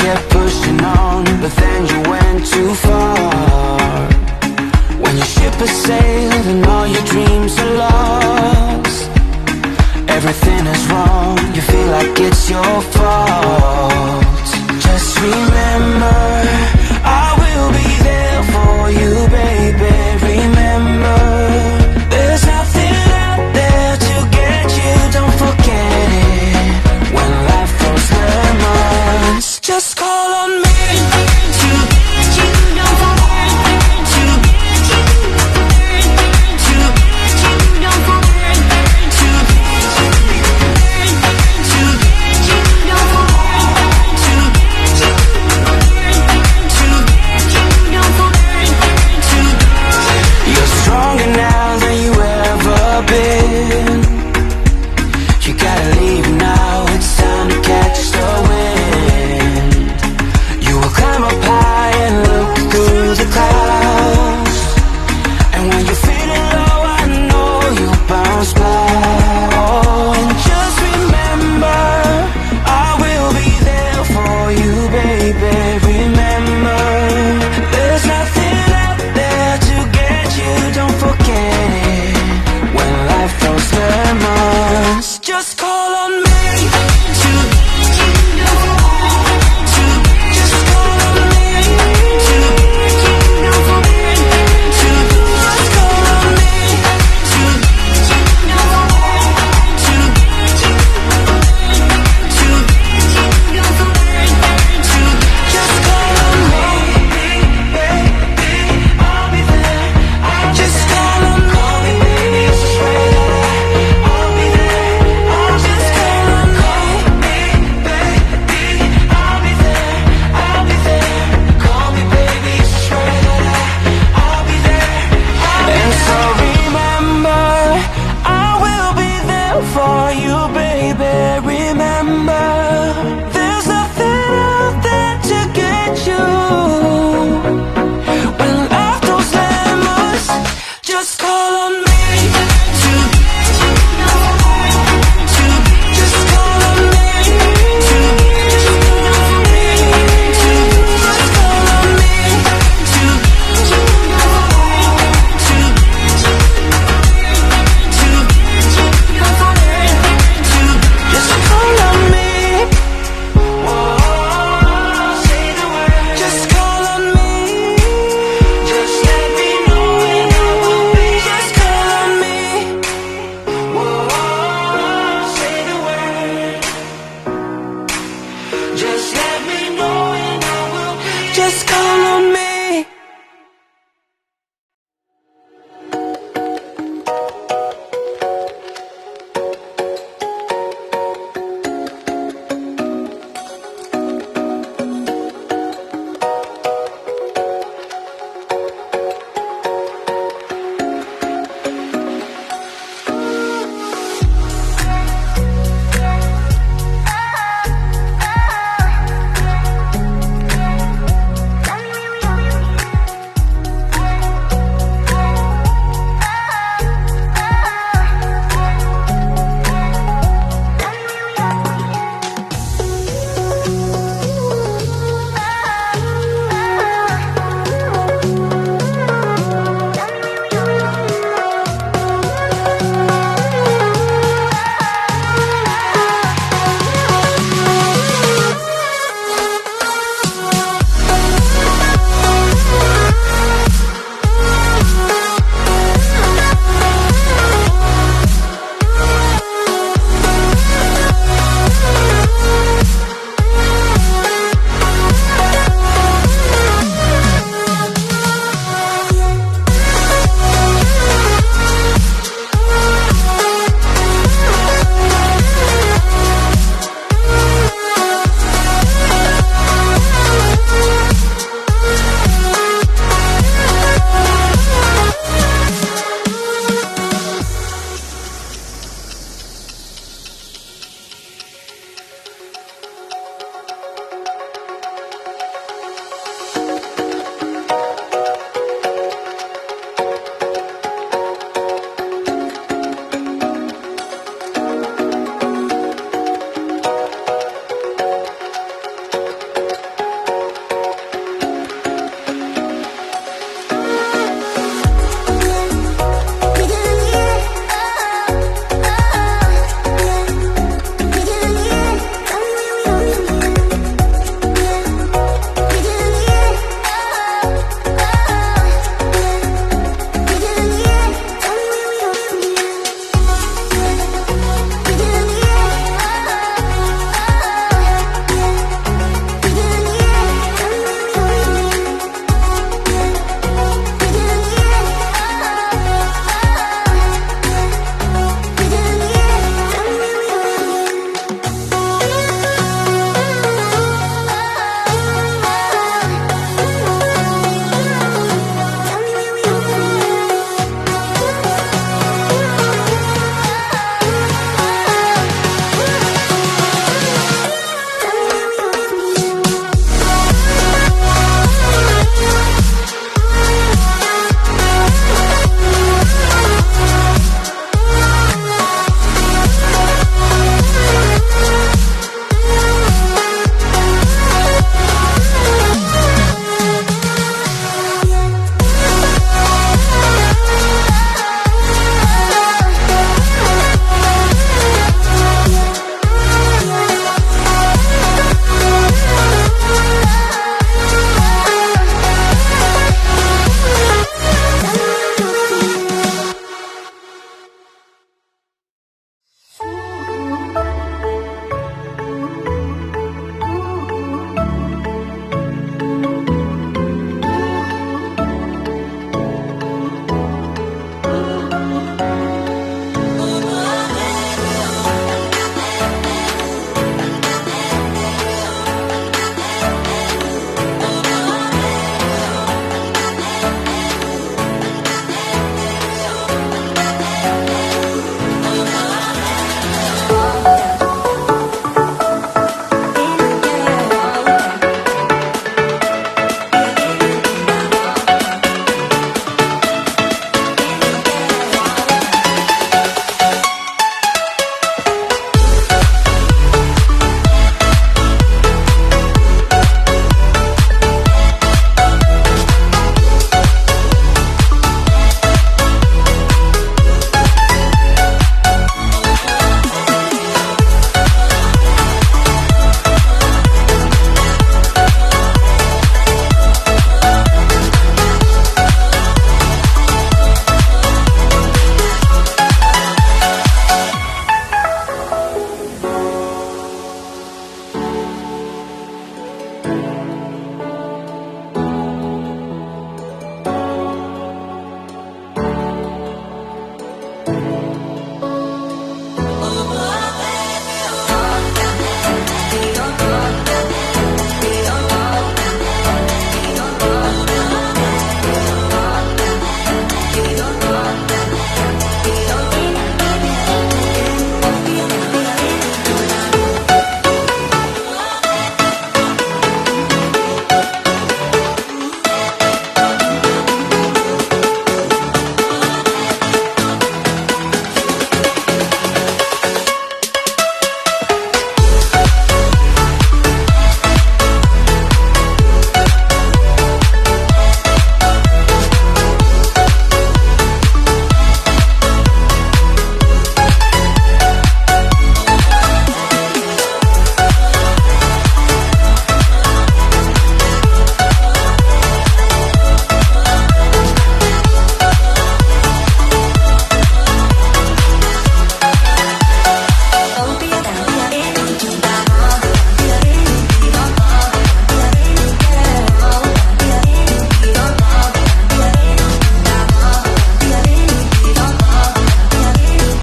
kept pushing on, but then you went too far. When your ship has sailed and all your dreams are lost, everything is wrong, you feel like it's your fault. Just remember, I will be there for you, baby. Remember, there's nothing out there to get you, don't forget it. When life throws lemons, just call on me to get you, don't forget to get you, to get you, don't forget to get you, to get you, don't forget to get you, to get you, don't forget to get you. You're stronger now than you ever been. You gotta leave now, it's time to catch the wind. You will climb up high and look through the clouds, and when you're feeling low, I know you'll bounce back. Oh, and just remember, I will be there for you, baby. Remember, there's nothing out there to get you, don't forget it. When life throws lemons, just call on me to get you, don't forget to just call on me to get you, don't forget to just call on me to get you, don't forget to get you, to get you, don't forget to just call on me, baby, I'll be there. Just call on me, baby, I'll be there. I'll just call on me, baby, I'll be there. I'll be there. Call me, baby, I'll be there. And so remember, I will be there for you, baby. Remember, there's nothing out there to get you. When life throws lemons, just call on me to get you, don't forget to just call on me to just call on me to just call on me to get you, don't forget to get you, to get you, don't forget to just call on me. Whoa, say the word. Just call on me. Just let me know and I will be. Just call on me. Whoa, say the word. Just let me know and I will be. Just call on me. you.